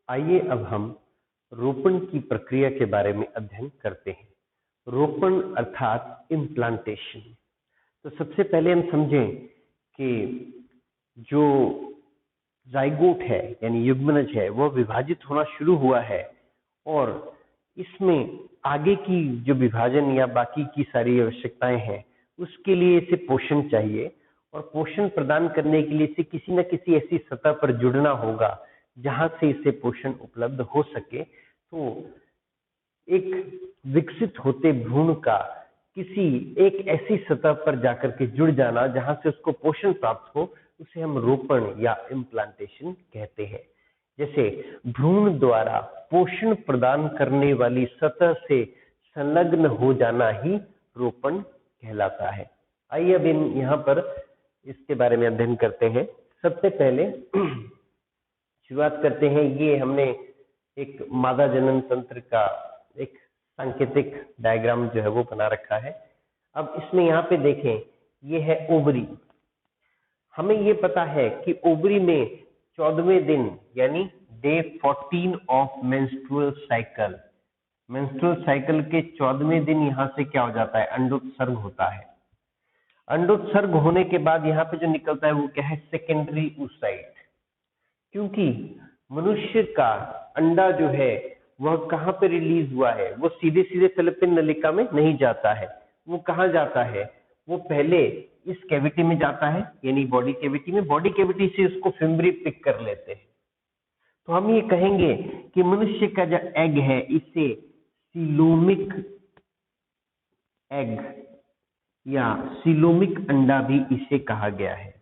आइए अब हम रोपण की प्रक्रिया के बारे में अध्ययन करते हैं। रोपण अर्थात इम्प्लांटेशन। तो सबसे पहले हम समझें कि जो जाइगोट है यानी युग्मनज है वह विभाजित होना शुरू हुआ है और इसमें आगे की जो विभाजन या बाकी की सारी आवश्यकताएं हैं उसके लिए इसे पोषण चाहिए और पोषण प्रदान करने के लिए इसे किसी न किसी ऐसी सतह पर जुड़ना होगा जहां से इसे पोषण उपलब्ध हो सके। तो एक विकसित होते भ्रूण का किसी एक ऐसी सतह पर जाकर के जुड़ जाना जहां से उसको पोषण प्राप्त हो उसे हम रोपण या इम्प्लांटेशन कहते हैं। जैसे भ्रूण द्वारा पोषण प्रदान करने वाली सतह से संलग्न हो जाना ही रोपण कहलाता है। आइए अब यहाँ पर इसके बारे में अध्ययन करते हैं। सबसे पहले शुरुआत करते हैं। ये हमने एक मादा जनन तंत्र का एक सांकेतिक डायग्राम जो है वो बना रखा है। अब इसमें यहाँ पे देखें, ये है ओवरी। हमें ये पता है कि ओवरी में 14वें दिन यानी डे 14 ऑफ मेंस्ट्रुअल साइकिल के 14वें दिन यहाँ से क्या हो जाता है, अंडोत्सर्ग होता है। अंडोत्सर्ग होने के बाद यहाँ पे जो निकलता है वो क्या है, सेकेंडरी oocyte। क्योंकि मनुष्य का अंडा जो है वह कहाँ पे रिलीज हुआ है, वो सीधे सीधे फैलोपियन नलिका में नहीं जाता है। वो कहाँ जाता है, वो पहले इस कैविटी में जाता है यानी बॉडी कैविटी में। बॉडी कैविटी से उसको फिम्बरी पिक कर लेते हैं। तो हम ये कहेंगे कि मनुष्य का जो एग है इसे सीलोमिक एग या सीलोमिक अंडा भी इसे कहा गया है,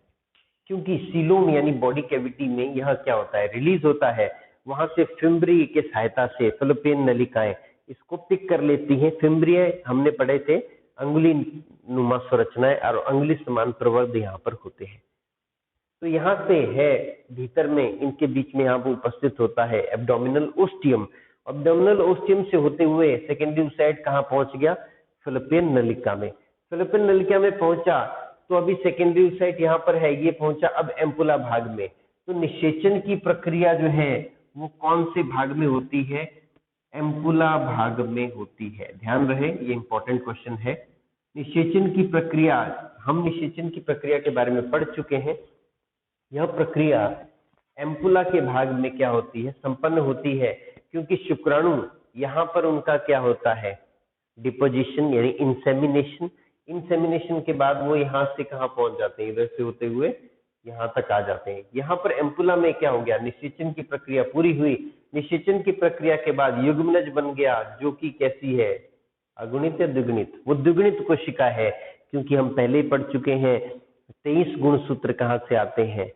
क्योंकि सीलोम यानी बॉडी कैविटी में यह क्या होता है, रिलीज होता है। वहां से फिम्बरी के सहायता से फैलोपियन नलिकाएं इसको पिक कर लेती हैं। फिम्ब्रिय हमने पढ़े थे अंगुली नुमा संरचनाएं और अंगुली समान प्रवर्ध यहाँ पर होते हैं। तो यहाँ से है भीतर में, इनके बीच में यहाँ पर उपस्थित होता है एब्डोमिनल ओस्टियम। एब्डोमिनल ओस्टियम से होते हुए सेकेंडरी oocyte कहाँ पहुंच गया, फैलोपियन नलिका में। फैलोपियन नलिका में पहुंचा तो अभी सेकेंडरी oocyte यहाँ पर है, ये पहुंचा अब एम्पुला भाग में। तो निषेचन की प्रक्रिया जो है वो कौन से भाग में होती है, एम्पुला भाग में होती है। ध्यान रहे, ये इंपॉर्टेंट क्वेश्चन है। निषेचन की प्रक्रिया, हम निषेचन की प्रक्रिया के बारे में पढ़ चुके हैं। यह प्रक्रिया एम्पुला के भाग में क्या होती है, संपन्न होती है, क्योंकि शुक्राणु यहाँ पर उनका क्या होता है, डिपोजिशन यानी इंसेमिनेशन। इंसेमिनेशन के बाद वो यहाँ से कहाँ पहुंच जाते हैं, इधर से होते हुए यहाँ तक आ जाते हैं। यहाँ पर एम्पुला में क्या हो गया, निषेचन की प्रक्रिया पूरी हुई। निषेचन की प्रक्रिया के बाद युग्मनज बन गया, जो कि कैसी है, अगुणित या द्विगुणित, वो द्विगुणित कोशिका है। क्योंकि हम पहले ही पढ़ चुके हैं 23 गुणसूत्र कहाँ से आते हैं,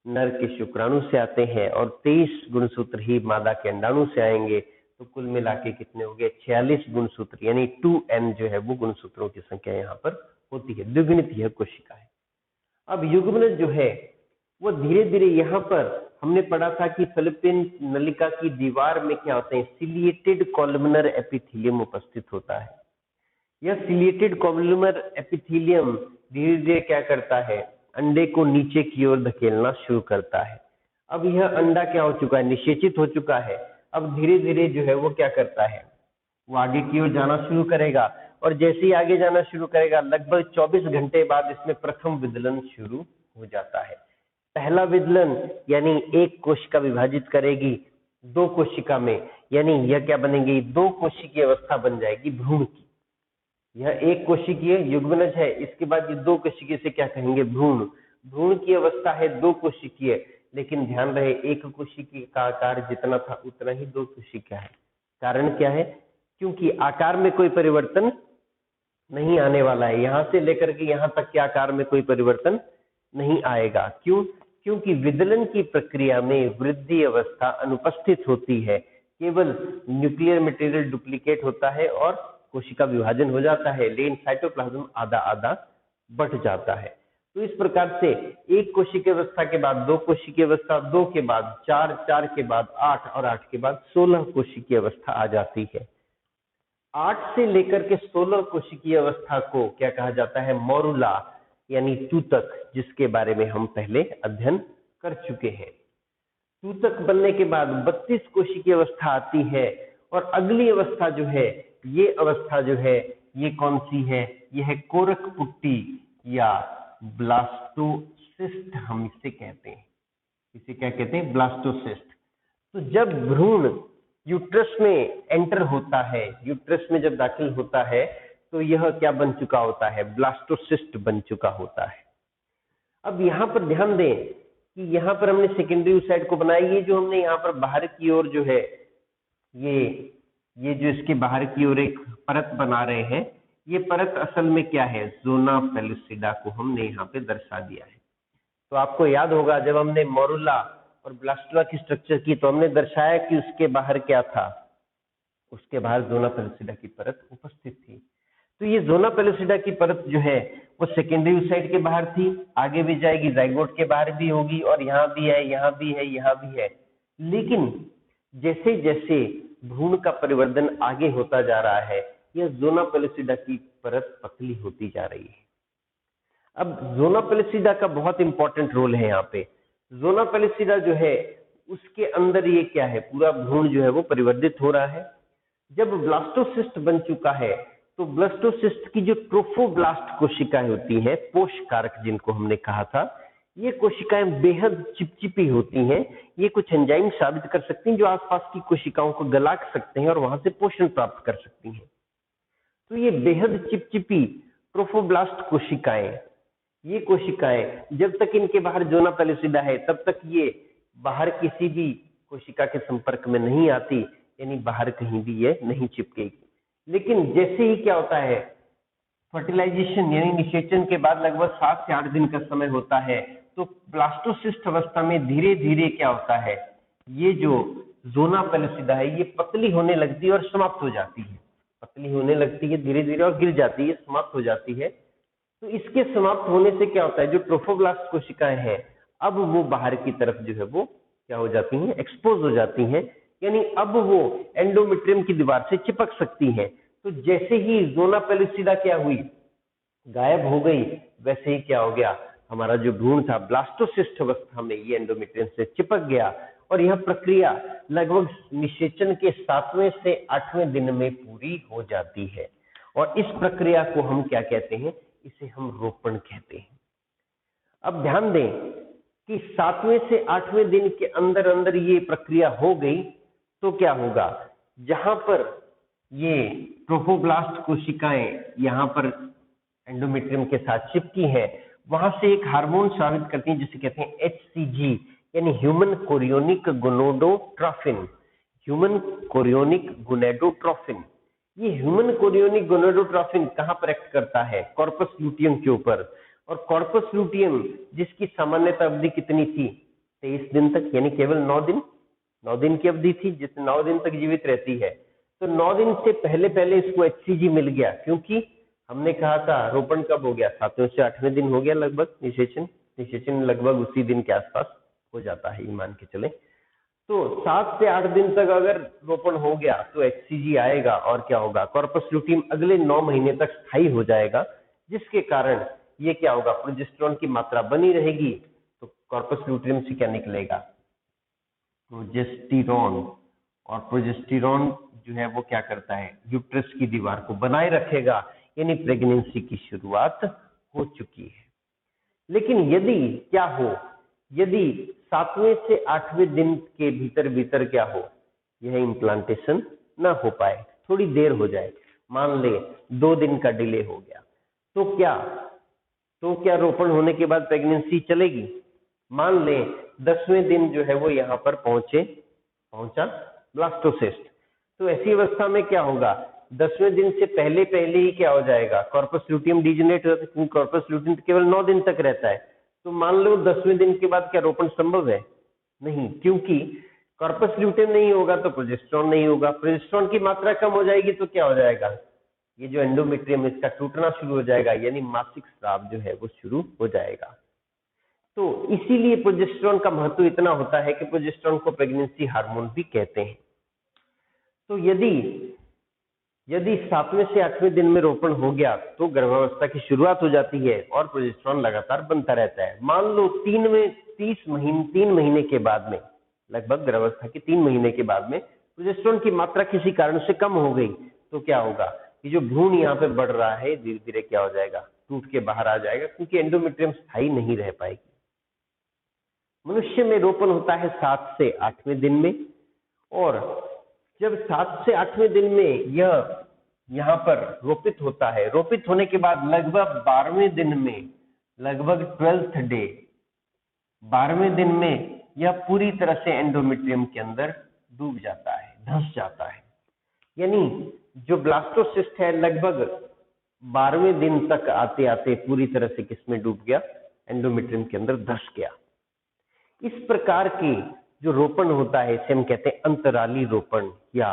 नर के शुक्राणु से आते हैं, और 23 गुणसूत्र ही मादा के अंडाणु से आएंगे। तो कुल मिला के कितने हो गए, 46 गुणसूत्र, यानी 2n जो है वो गुणसूत्रों की संख्या यहाँ पर होती है। द्विगुणित यह कोशिका है। अब युग्मनज जो है वो धीरे धीरे, यहाँ पर हमने पढ़ा था कि फैलोपियन नलिका की दीवार में क्या होते हैं, सिलिएटेड कॉलमनर एपिथेलियम उपस्थित होता है। यह सिलिएटेड कॉलमनर एपिथेलियम धीरे धीरे क्या करता है, अंडे को नीचे की ओर धकेलना शुरू करता है। अब यह अंडा क्या हो चुका है, निषेचित हो चुका है। अब धीरे धीरे जो है वो क्या करता है, वो आगे की ओर जाना शुरू करेगा, और जैसे ही आगे जाना शुरू करेगा लगभग 24 घंटे बाद इसमें प्रथम विदलन शुरू हो जाता है। पहला विदलन यानी एक कोशिका विभाजित करेगी 2 कोशिका में, यानी यह क्या बनेगी, 2 कोशिकीय अवस्था बन जाएगी भ्रूण की। यह एक कोशिकीय युग्मनज है, इसके बाद ये 2 कोशिकीय से क्या कहेंगे, भ्रूण। भ्रूण की अवस्था है 2 कोशिकीय, लेकिन ध्यान रहे एक कोशिकीय का आकार जितना था उतना ही 2 कोशिका है। कारण क्या है, क्योंकि आकार में कोई परिवर्तन नहीं आने वाला है। यहां से लेकर के यहां तक के आकार में कोई परिवर्तन नहीं आएगा। क्यों, क्योंकि विदलन की प्रक्रिया में वृद्धि अवस्था अनुपस्थित होती है। केवल न्यूक्लियर मटेरियल डुप्लीकेट होता है और कोशिका विभाजन हो जाता है, लेकिन साइटोप्लाज्म आधा आधा बढ़ जाता है। तो इस प्रकार से एक कोशिकीय अवस्था के बाद 2 कोशिकीय अवस्था, 2 के बाद 4, 4 के बाद 8 और 8 के बाद 16 कोशिकीय अवस्था आ जाती है। 8 से लेकर के 16 कोशिकीय अवस्था को क्या कहा जाता है, मोरुला यानी तूतक, जिसके बारे में हम पहले अध्ययन कर चुके हैं। सूतक बनने के बाद 32 कोशिकीय अवस्था आती है और अगली अवस्था जो है, ये अवस्था जो है ये कौन सी है? ये है कोरक पुट्टी या ब्लास्टोसिस्ट हम इसे कहते हैं। इसे क्या कहते हैं? ब्लास्टोसिस्ट। तो जब भ्रूण यूट्रस में एंटर होता है, यूट्रस में जब दाखिल होता है, तो यह क्या बन चुका होता है? ब्लास्टोसिस्ट बन चुका होता है। अब यहाँ पर ध्यान दें कि यहाँ पर हमने सेकेंडरी oocyte को बनाया, ये जो हमने यहाँ पर बाहर की ओर जो है, ये जो इसके बाहर की ओर एक परत बना रहे हैं, ये परत असल में क्या है? ज़ोना पेलुसिडा को हमने यहाँ पे दर्शा दिया है। तो आपको याद होगा जब हमने मोरुला और ब्लास्टुला की स्ट्रक्चर की, तो हमने दर्शाया कि उसके बाहर क्या था? उसके बाहर ज़ोना पेलुसिडा की परत उपस्थित थी। तो ये ज़ोना पेलुसिडा की परत जो है वो सेकेंडरी oocyte के बाहर थी, आगे भी जाएगी, जाइगोट के बाहर भी होगी, और यहाँ भी है, यहाँ भी है, यहाँ भी है। लेकिन जैसे जैसे भ्रूण का परिवर्धन आगे होता जा रहा है, यह ज़ोना पेलुसिडा की परत पतली होती जा रही है। अब ज़ोना पेलुसिडा का बहुत इंपॉर्टेंट रोल है यहाँ पे। ज़ोना पेलुसिडा जो है उसके अंदर ये क्या है? पूरा भ्रूण जो है वो परिवर्धित हो रहा है। जब ब्लास्टोसिस्ट बन चुका है, तो ब्लास्टोसिस्ट की जो ट्रोफोब्लास्ट कोशिकाएं होती हैं, पोषकारक जिनको हमने कहा था, ये कोशिकाएं बेहद चिपचिपी होती हैं। ये कुछ एंजाइम साबित कर सकती हैं जो आसपास की कोशिकाओं को गला सकते हैं और वहां से पोषण प्राप्त कर सकती हैं। तो ये बेहद चिपचिपी ट्रोफोब्लास्ट कोशिकाएं, ये कोशिकाएं जब तक इनके बाहर ज़ोना पेलुसिडा है, तब तक ये बाहर किसी भी कोशिका के संपर्क में नहीं आती, यानी बाहर कहीं भी ये नहीं चिपकेगी। लेकिन जैसे ही क्या होता है, फर्टिलाइजेशन यानी निषेचन के बाद लगभग 7 से 8 दिन का समय होता है, तो ब्लास्टोसिस्ट अवस्था में धीरे धीरे क्या होता है, ये जो ज़ोना पेलुसिडा है ये पतली होने लगती है और समाप्त हो जाती है। पतली होने लगती है धीरे धीरे और गिर जाती है, समाप्त हो जाती है। तो इसके समाप्त होने से क्या होता है, जो ट्रोफोब्लास्ट कोशिकाएं हैं, अब वो बाहर की तरफ जो है वो क्या हो जाती हैं? एक्सपोज हो जाती हैं, यानी अब वो एंडोमेट्रियम की दीवार से चिपक सकती हैं। तो जैसे ही ज़ोना पेलुसिडा क्या हुई, गायब हो गई, वैसे ही क्या हो गया, हमारा जो भ्रूण था ब्लास्टोसिस्ट अवस्था में ये एंडोमेट्रियम से चिपक गया। और यह प्रक्रिया लगभग निषेचन के 7वें से 8वें दिन में पूरी हो जाती है। और इस प्रक्रिया को हम क्या कहते हैं? इसे हम रोपण कहते हैं। अब ध्यान दें कि 7वें से 8वें दिन के अंदर अंदर ये प्रक्रिया हो गई, तो क्या होगा, जहां पर ये ट्रोफोब्लास्ट कोशिकाएं यहाँ पर एंडोमेट्रियम के साथ चिपकी है, वहां से एक हार्मोन स्रावित करती हैं जिसे कहते हैं HCG, यानी human chorionic gonadotrophin. Human chorionic gonadotrophin, ये ह्यूमन कोरियोनिक गोनेडोट्रोफिन कहाँ पर एक्ट करता है? कॉर्पस लुटियम के ऊपर। और कॉर्पस लुटियम जिसकी सामान्यता अवधि कितनी थी? 23 दिन तक, यानी केवल 9 दिन की अवधि थी, जिस 9 दिन तक जीवित रहती है। तो 9 दिन से पहले पहले इसको HCG मिल गया, क्योंकि हमने कहा था रोपण कब हो गया? 7वें से 8वें दिन हो गया लगभग निषेचन लगभग उसी दिन के आसपास हो जाता है, ये मान के चले। तो 7 से 8 दिन तक अगर रोपण हो गया तो HCG आएगा, और क्या होगा, कॉर्पस लुटियम अगले 9 महीने तक स्थायी हो जाएगा, जिसके कारण ये क्या होगा, प्रोजेस्टेरॉन की मात्रा बनी रहेगी। तो कॉर्पस लुटियम से क्या निकलेगा? प्रोजेस्टेरॉन। और प्रोजेस्टेरॉन जो है वो क्या करता है? यूट्रस की दीवार को बनाए रखेगा, यानी प्रेगनेंसी की शुरुआत हो चुकी है। लेकिन यदि क्या हो, यदि 7वें से 8वें दिन के भीतर भीतर क्या हो, यह इम्प्लांटेशन ना हो पाए, थोड़ी देर हो जाए, मान ले 2 दिन का डिले हो गया, तो क्या रोपण होने के बाद प्रेगनेंसी चलेगी? मान ले 10वें दिन जो है वो यहाँ पर पहुंचा ब्लास्टोसिस्ट, तो ऐसी अवस्था में क्या होगा, 10वें दिन से पहले पहले ही क्या हो जाएगा, कॉर्पस लुटियम डिजेनरेट हो जाता है, क्योंकि कॉर्पस लुटियम केवल 9 दिन तक रहता है। तो मान लो 10वें दिन के बाद क्या रोपण संभव है? नहीं, क्योंकि कॉर्पस लुटियम नहीं होगा तो प्रोजेस्टेरॉन नहीं होगा, प्रोजेस्टेरॉन की मात्रा कम हो जाएगी तो क्या हो जाएगा, ये जो एंडोमेट्रियम इसका टूटना शुरू हो जाएगा, यानी मासिक स्राव जो है वो शुरू हो जाएगा। तो इसीलिए प्रोजेस्टेरॉन का महत्व इतना होता है कि प्रोजेस्टेरॉन को प्रेगनेंसी हार्मोन भी कहते हैं। तो यदि 7वें से 8वें दिन में रोपण हो गया तो गर्भावस्था की शुरुआत हो जाती है और प्रोजेस्टेरॉन लगातार बनता रहता है। मान लो 3 महीने के बाद में लगभग गर्भावस्था के 3 महीने के बाद में प्रोजेस्टेरोन की मात्रा किसी कारण से कम हो गई तो क्या होगा कि जो भ्रूण यहाँ पे बढ़ रहा है धीरे धीरे क्या हो जाएगा, टूट के बाहर आ जाएगा, क्योंकि एंडोमेट्रियम स्थायी नहीं रह पाएगी। मनुष्य में रोपण होता है 7 से 8वें दिन में, और जब 7 से 8वें दिन में यह यहाँ पर रोपित होता है, रोपित होने के बाद लगभग 12वें दिन में, लगभग 12th डे 12वें दिन में यह पूरी तरह से एंडोमेट्रियम के अंदर डूब जाता है, धंस जाता है। यानी जो ब्लास्टोसिस्ट है लगभग 12वें दिन तक आते आते पूरी तरह से किसमें डूब गया, एंडोमेट्रियम के अंदर धंस गया। इस प्रकार की जो रोपण होता है इसे हम कहते हैं अंतराली रोपण, या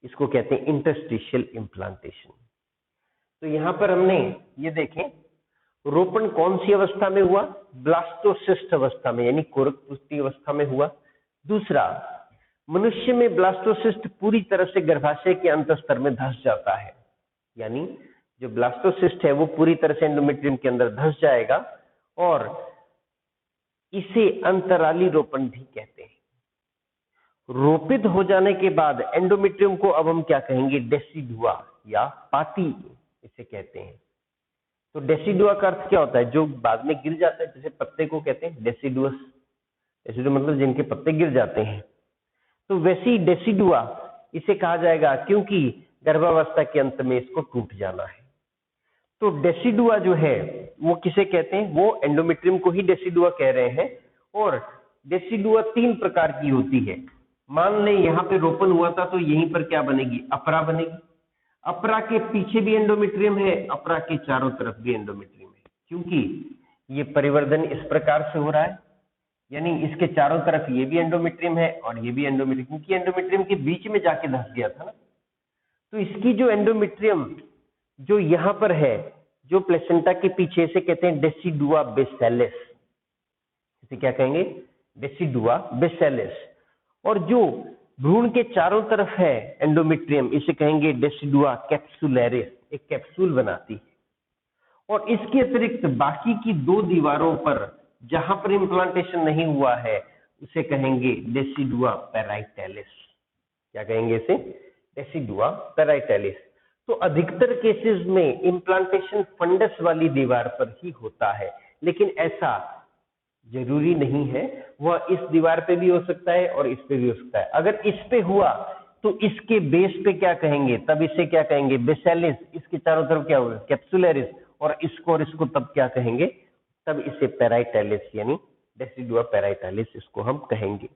इसको कहते हैं इंटरस्टिशियल इम्प्लांटेशन। तो यहाँ पर हमने ये देखें रोपण कौन सी अवस्था में हुआ, ब्लास्टोसिस्ट अवस्था में यानी कोरक पुष्टि अवस्था में हुआ। दूसरा, मनुष्य में ब्लास्टोसिस्ट पूरी तरह से गर्भाशय के अंतस्तर में धंस जाता है, यानी जो ब्लास्टोसिस्ट है वो पूरी तरह से एंडोमेट्रियम के अंदर धंस जाएगा, और इसे अंतराली रोपण भी कहते हैं। रोपित हो जाने के बाद एंडोमेट्रियम को अब हम क्या कहेंगे, डेसिडुआ या पाती इसे कहते हैं। तो डेसिडुआ का अर्थ क्या होता है, जो बाद में गिर जाता है, जैसे पत्ते को कहते हैं डेसिडुअस, डेसिडुआ मतलब जिनके पत्ते गिर जाते हैं, तो वैसी डेसिडुआ इसे कहा जाएगा, क्योंकि गर्भावस्था के अंत में इसको टूट जाना है। तो डेसिडुआ जो है वो किसे कहते हैं, वो एंडोमेट्रियम को ही डेसिडुआ कह रहे हैं। और डेसिडुआ 3 प्रकार की होती है। मान लें यहाँ पे रोपण हुआ था तो यहीं पर क्या बनेगी, अपरा बनेगी। अपरा के पीछे भी एंडोमेट्रियम है, अपरा के चारों तरफ भी एंडोमेट्रियम है, क्योंकि ये परिवर्धन इस प्रकार से हो रहा है, यानी इसके चारों तरफ ये भी एंडोमेट्रियम है और ये भी एंडोमेट्रियम, क्योंकि एंडोमेट्रियम के बीच में जाके धंस गया था ना। तो इसकी जो एंडोमेट्रियम जो यहाँ पर है, जो प्लेसेंटा के पीछे, से कहते हैं डेसिडुआ बेसिलस, इसे क्या कहेंगे, डेसिडुआ बेसिलस। और जो भ्रूण के चारों तरफ है एंडोमेट्रियम, इसे कहेंगे डेसिडुआ कैप्सुलरिस, एक कैप्सूल बनाती है। और इसके अतिरिक्त बाकी की 2 दीवारों पर जहां पर इम्प्लांटेशन नहीं हुआ है उसे कहेंगे डेसिडुआ पैराइटैलिस। क्या कहेंगे इसे, डेसिडुआ पैराइटैलिस। तो अधिकतर केसेस में इम्प्लांटेशन फंडस वाली दीवार पर ही होता है, लेकिन ऐसा जरूरी नहीं है, वह इस दीवार पे भी हो सकता है और इस पे भी हो सकता है। अगर इस पे हुआ तो इसके बेस पे क्या कहेंगे, तब इसे क्या कहेंगे, बेसिलस। इसके चारों तरफ क्या होगा, कैप्सुलरिस। और इसको तब क्या कहेंगे, तब इसे पैराइटैलिस यानी डेसिडुआ पैराइटैलिस इसको हम कहेंगे।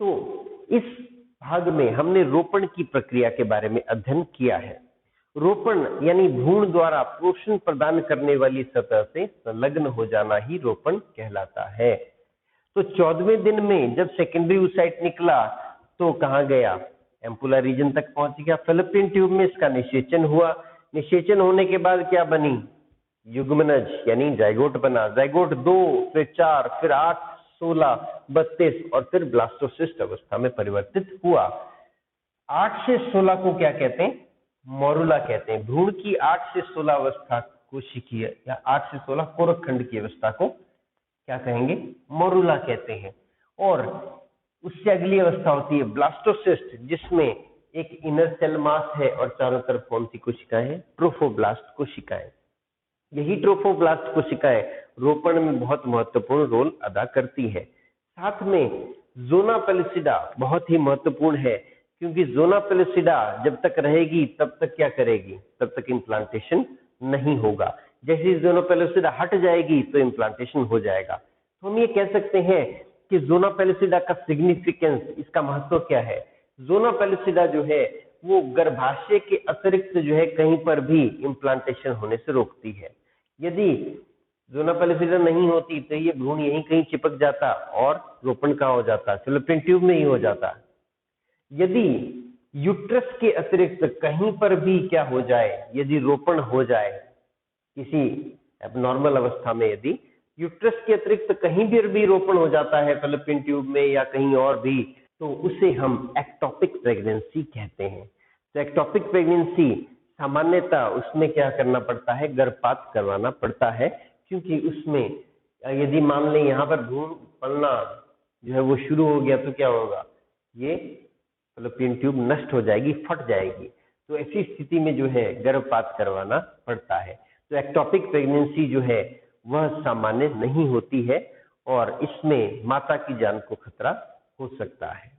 तो इस भाग में हमने रोपण की प्रक्रिया के बारे में अध्ययन किया है। रोपण यानी भ्रूण द्वारा पोषण प्रदान करने वाली सतह से संलग्न हो जाना ही रोपण कहलाता है। तो 14वें दिन में जब सेकेंडरी oocyte निकला तो कहाँ गया, एम्पुला रीजन तक पहुंच गया। फैलोपियन ट्यूब में इसका निषेचन हुआ। निषेचन होने के बाद क्या बनी, युग्मनज यानी जाइगोट बना। जाइगोट 2, फिर 4, फिर 8, 16, 32 और फिर ब्लास्टोसिस्ट अवस्था में परिवर्तित हुआ। 8 से 16 को क्या कहते हैं, मोरुला कहते हैं। भ्रूण की 8 से 16 अवस्था कोशिकीय या 8 से 16 कोरक खंड की अवस्था को क्या कहेंगे, मोरुला कहते हैं। और उससे अगली अवस्था होती है ब्लास्टोसिस्ट, जिसमें एक इनर सेल मास है और चारों तरफ कौन सी कोशिकाएं हैं, ट्रोफोब्लास्ट कोशिकाएं। यही ट्रोफोब्लास्ट कोशिकाएं रोपण में बहुत महत्वपूर्ण रोल अदा करती है। साथ में जोना पेलिसिडा बहुत ही महत्वपूर्ण है, क्योंकि जोना पेलिसिडा जब तक रहेगी तब तक क्या करेगी, तब तक इम्प्लांटेशन नहीं होगा। जैसे ही जोना पेलिसिडा हट जाएगी तो इम्प्लांटेशन हो जाएगा। तो हम ये कह सकते हैं कि जोना पेलिसिडा का सिग्निफिकेंस, इसका महत्व क्या है। जोना पेलिसिडा जो है वो गर्भाशय के अतिरिक्त जो है कहीं पर भी इम्प्लांटेशन होने से रोकती है। यदि जोना पेलिसिडा नहीं होती तो ये भ्रूण यहीं कहीं चिपक जाता और रोपण कहाँ हो जाता, फैलोपियन ट्यूब में ही हो जाता। यदि यूट्रस के अतिरिक्त कहीं पर भी क्या हो जाए, यदि रोपण हो जाए किसी एबनॉर्मल अवस्था में, यदि यूट्रस के अतिरिक्त कहीं भी रोपण हो जाता है फैलोपियन ट्यूब में या कहीं और भी, तो उसे हम एक्टोपिक प्रेगनेंसी कहते हैं। तो एक्टोपिक प्रेगनेंसी सामान्यतः उसमें क्या करना पड़ता है, गर्भपात करवाना पड़ता है, क्योंकि उसमें यदि मान लें यहाँ पर भ्रूण पलना जो है वो शुरू हो गया तो क्या होगा, ये फलोपियन ट्यूब नष्ट हो जाएगी, फट जाएगी। तो ऐसी स्थिति में जो है गर्भपात करवाना पड़ता है। तो एक्टोपिक प्रेगनेंसी जो है वह सामान्य नहीं होती है और इसमें माता की जान को खतरा हो सकता है।